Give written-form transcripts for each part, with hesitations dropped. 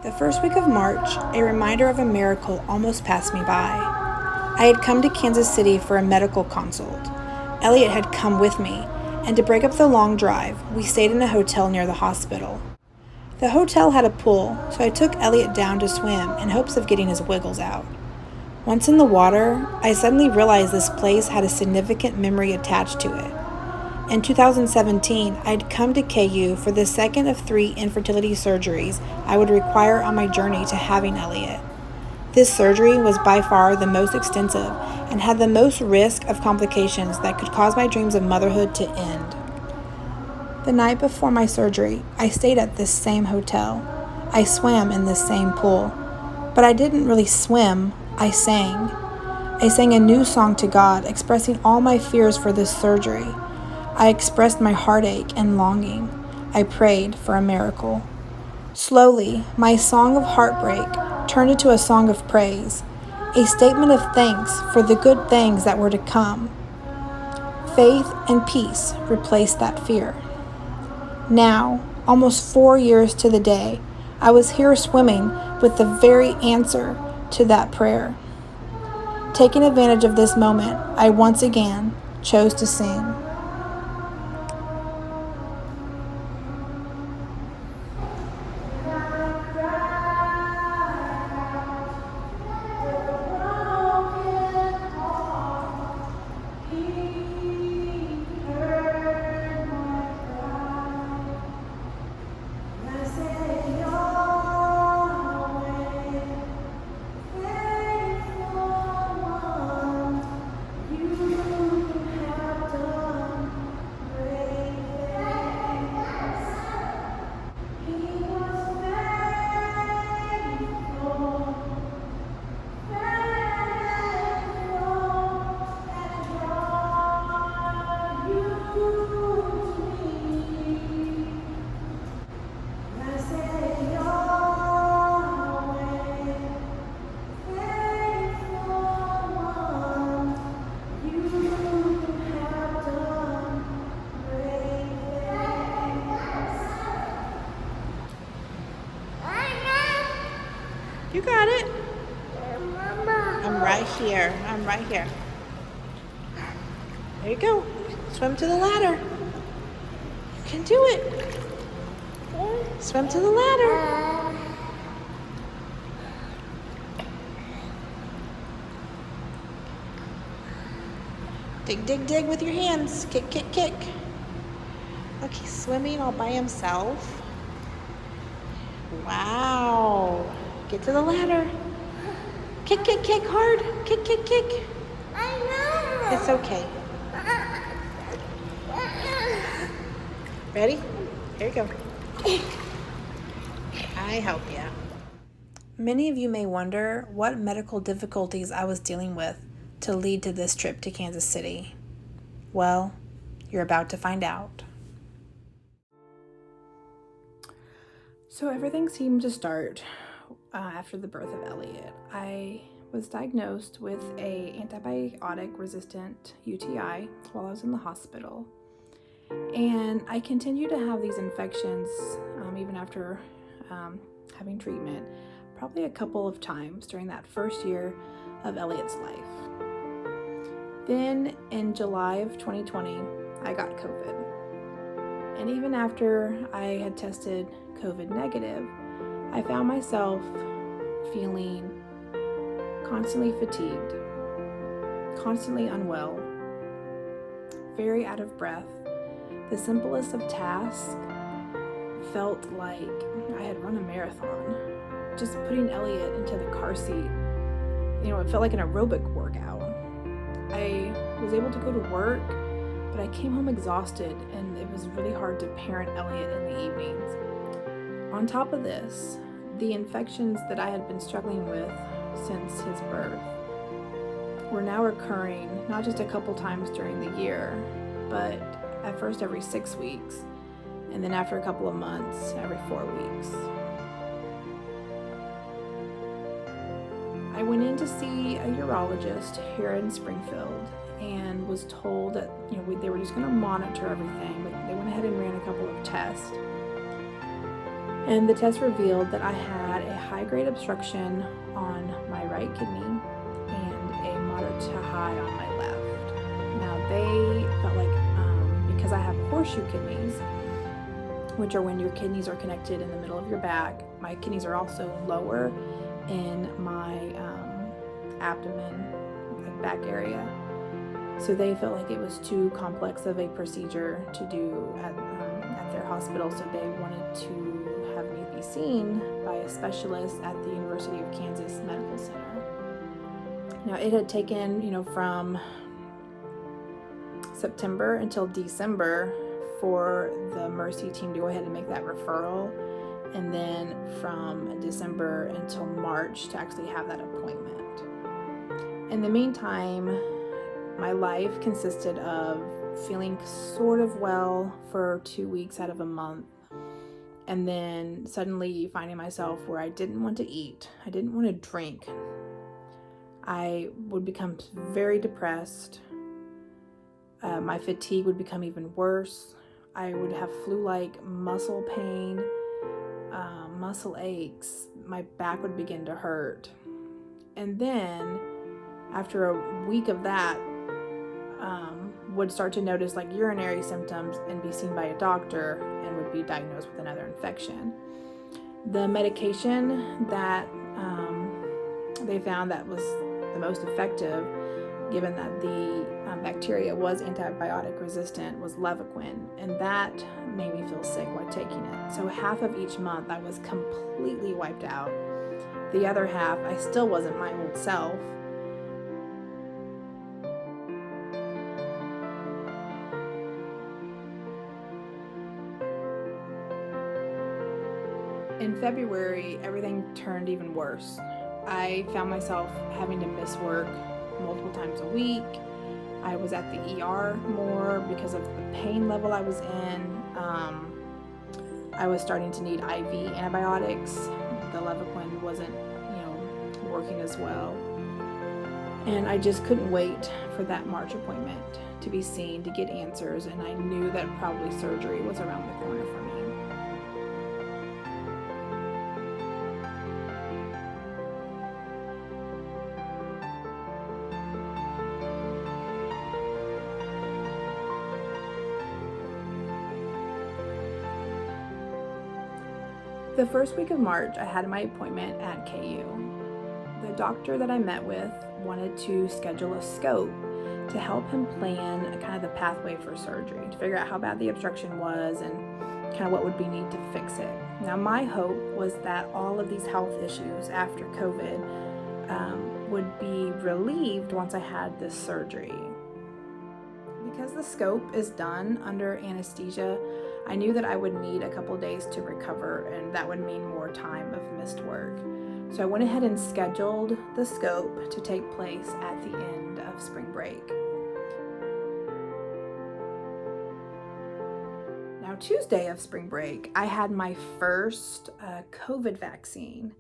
The first week of March, a reminder of a miracle almost passed me by. I had come to Kansas City for a medical consult. Elliot had come with me, and to break up the long drive, we stayed in a hotel near the hospital. The hotel had a pool, so I took Elliot down to swim in hopes of getting his wiggles out. Once in the water, I suddenly realized this place had a significant memory attached to it. In 2017, I'd come to KU for the second of 3 infertility surgeries I would require on my journey to having Elliot. This surgery was by far the most extensive and had the most risk of complications that could cause my dreams of motherhood to end. The night before my surgery, I stayed at this same hotel. I swam in this same pool. But I didn't really swim, I sang. I sang a new song to God, expressing all my fears for this surgery. I expressed my heartache and longing. I prayed for a miracle. Slowly, my song of heartbreak turned into a song of praise, a statement of thanks for the good things that were to come. Faith and peace replaced that fear. Now, almost 4 years to the day, I was here swimming with the very answer to that prayer. Taking advantage of this moment, I once again chose to sing. You got it. Mama. I'm right here. There you go. Swim to the ladder. You can do it. Swim to the ladder. Dig, dig, dig with your hands. Kick, kick, kick. Look, he's swimming all by himself. Wow. Get to the ladder. Kick, kick, kick hard. Kick, kick, kick. I know. It's okay. Ready? Here you go. I help you. Many of you may wonder what medical difficulties I was dealing with to lead to this trip to Kansas City. Well, you're about to find out. So everything seemed to start after the birth of Elliot. I was diagnosed with an antibiotic-resistant UTI while I was in the hospital. And I continued to have these infections even after having treatment, probably a couple of times during that first year of Elliot's life. Then in July of 2020, I got COVID. And even after I had tested COVID negative, I found myself feeling constantly fatigued, constantly unwell, very out of breath. The simplest of tasks felt like I had run a marathon. Just putting Elliot into the car seat, it felt like an aerobic workout. I was able to go to work, but I came home exhausted, and it was really hard to parent Elliot in the evenings. On top of this, the infections that I had been struggling with since his birth were now occurring not just a couple times during the year, but at first every 6 weeks, and then after a couple of months, every 4 weeks. I went in to see a urologist here in Springfield and was told that they were just going to monitor everything, but they went ahead and ran a couple of tests. And the test revealed that I had a high-grade obstruction on my right kidney and a moderate to high on my left. Now they felt like because I have horseshoe kidneys, which are when your kidneys are connected in the middle of your back, my kidneys are also lower in my abdomen, like back area. So they felt like it was too complex of a procedure to do at their hospital, so they wanted to have me be seen by a specialist at the University of Kansas Medical Center. Now it had taken, from September until December for the Mercy team to go ahead and make that referral, and then from December until March to actually have that appointment. In the meantime, my life consisted of feeling sort of well for 2 weeks out of a month, and then suddenly finding myself where I didn't want to eat, I didn't want to drink. I would become very depressed. My fatigue would become even worse. I would have flu-like muscle pain, muscle aches. My back would begin to hurt. And then after a week of that, would start to notice like urinary symptoms and be seen by a doctor and would be diagnosed with another infection. The medication that they found that was the most effective, given that the bacteria was antibiotic resistant, was Levaquin, and that made me feel sick while taking it. So half of each month I was completely wiped out. The other half, I still wasn't my old self. In February, everything turned even worse. I found myself having to miss work multiple times a week. I was at the ER more because of the pain level I was in. I was starting to need IV antibiotics. The Levaquin wasn't, working as well. And I just couldn't wait for that March appointment to be seen, to get answers, and I knew that probably surgery was around the corner for me. The first week of March, I had my appointment at KU. The doctor that I met with wanted to schedule a scope to help him plan kind of the pathway for surgery, to figure out how bad the obstruction was and kind of what would be needed to fix it. Now, my hope was that all of these health issues after COVID would be relieved once I had this surgery. Because the scope is done under anesthesia, I knew that I would need a couple days to recover, and that would mean more time of missed work. So I went ahead and scheduled the scope to take place at the end of spring break. Now, Tuesday of spring break, I had my first COVID vaccine.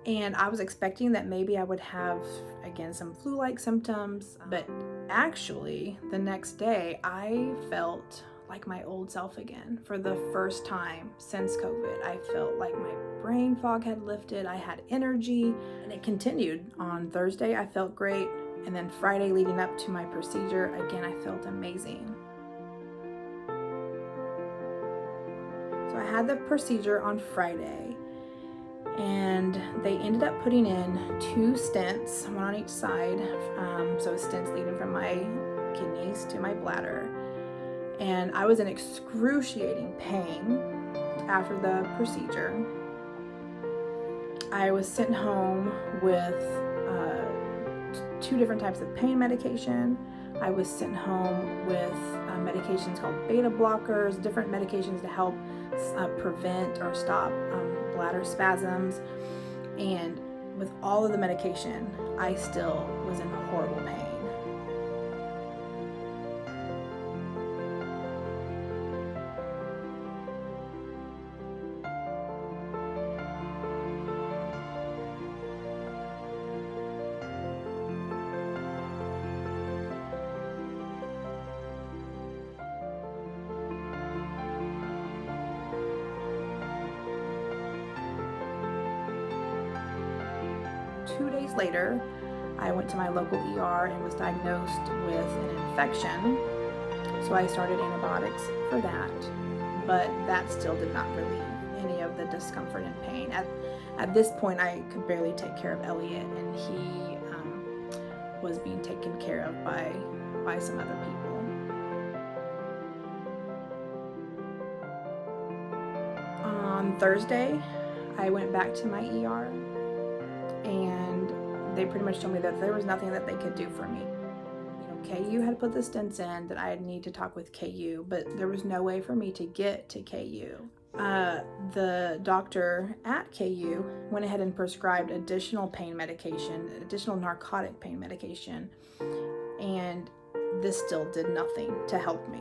And I was expecting that maybe I would have, again, some flu-like symptoms, but actually, the next day, I felt like my old self again. For the first time since COVID, I felt like my brain fog had lifted, I had energy, and it continued. On Thursday, I felt great, and then Friday leading up to my procedure, again, I felt amazing. So I had the procedure on Friday, and they ended up putting in 2 stents, one on each side, so stents leading from my kidneys to my bladder. And I was in excruciating pain after the procedure. I was sent home with 2 different types of pain medication. I was sent home with medications called beta blockers, different medications to help prevent or stop bladder spasms. And with all of the medication, I still was in horrible pain. 2 days later, I went to my local ER and was diagnosed with an infection. So I started antibiotics for that, but that still did not relieve any of the discomfort and pain. At this point, I could barely take care of Elliot, and he was being taken care of by some other people. On Thursday, I went back to my ER, and they pretty much told me that there was nothing that they could do for me. KU had put the stents in, that I would need to talk with KU, but there was no way for me to get to KU. The doctor at KU went ahead and prescribed additional pain medication, additional narcotic pain medication, and this still did nothing to help me.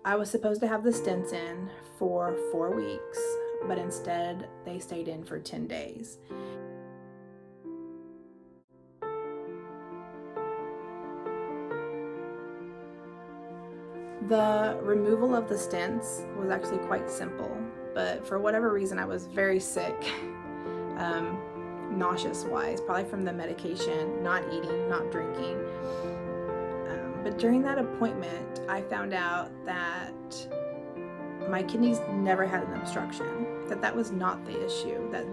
I was supposed to have the stents in for 4 weeks, but instead they stayed in for 10 days. The removal of the stents was actually quite simple, but for whatever reason I was very sick, nauseous-wise, probably from the medication, not eating, not drinking. But during that appointment, I found out that my kidneys never had an obstruction, that was not the issue, that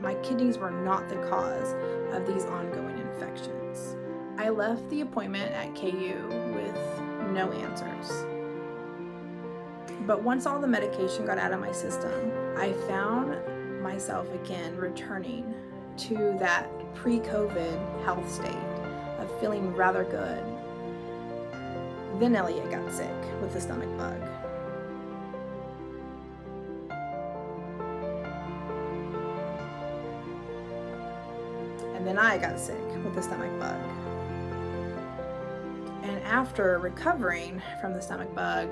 my kidneys were not the cause of these ongoing infections. I left the appointment at KU with no answers. But once all the medication got out of my system, I found myself again returning to that pre-COVID health state of feeling rather good. Then Elliot got sick with the stomach bug. And then I got sick with the stomach bug. And after recovering from the stomach bug,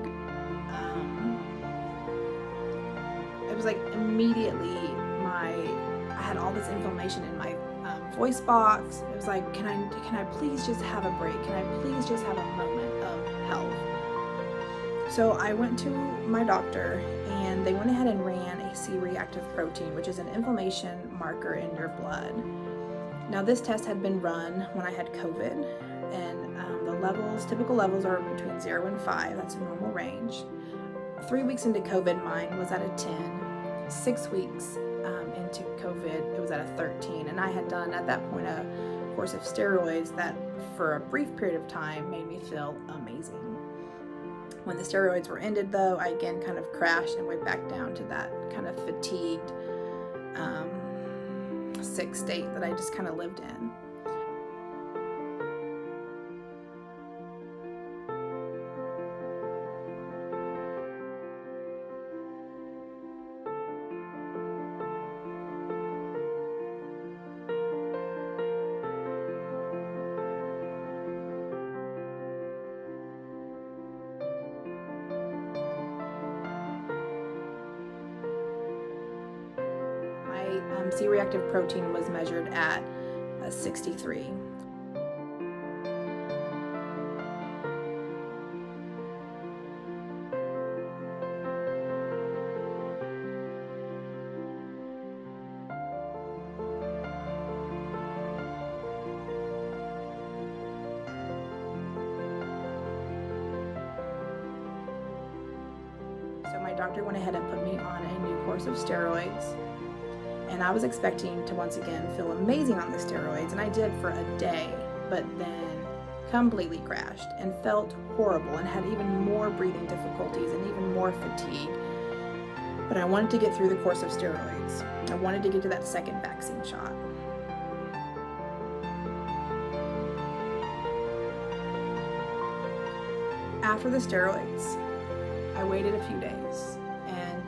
it was like immediately I had all this inflammation in my voice box. It was like, can I please just have a break? Can I please just have a moment of health? So I went to my doctor, and they went ahead and ran a C-reactive protein, which is an inflammation marker in your blood. Now this test had been run when I had COVID, and the typical levels are between 0 and 5. That's a normal range. 3 weeks into COVID, mine was at a 10. 6 weeks into COVID, it was at a 13. And I had done at that point a course of steroids that for a brief period of time made me feel amazing. When the steroids were ended though, I again kind of crashed and went back down to that kind of fatigued, sick state that I just kind of lived in. My C-reactive protein was measured at 63. So my doctor went ahead and put me on a new course of steroids. And I was expecting to once again feel amazing on the steroids, and I did for a day, but then completely crashed and felt horrible and had even more breathing difficulties and even more fatigue. But I wanted to get through the course of steroids. I wanted to get to that second vaccine shot. After the steroids, I waited a few days, and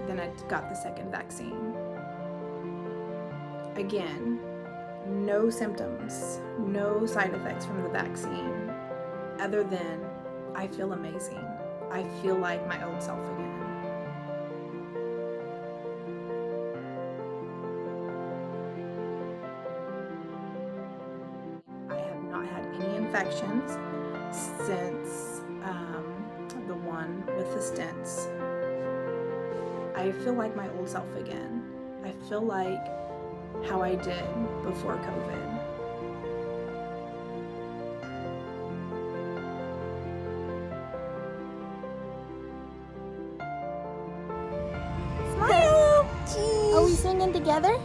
then I got the second vaccine. Again, no symptoms, no side effects from the vaccine, other than I feel amazing. I feel like my old self again. infections since the one with the stents. I feel like my old self again. I feel like how I did before COVID. Smile! Are we singing together?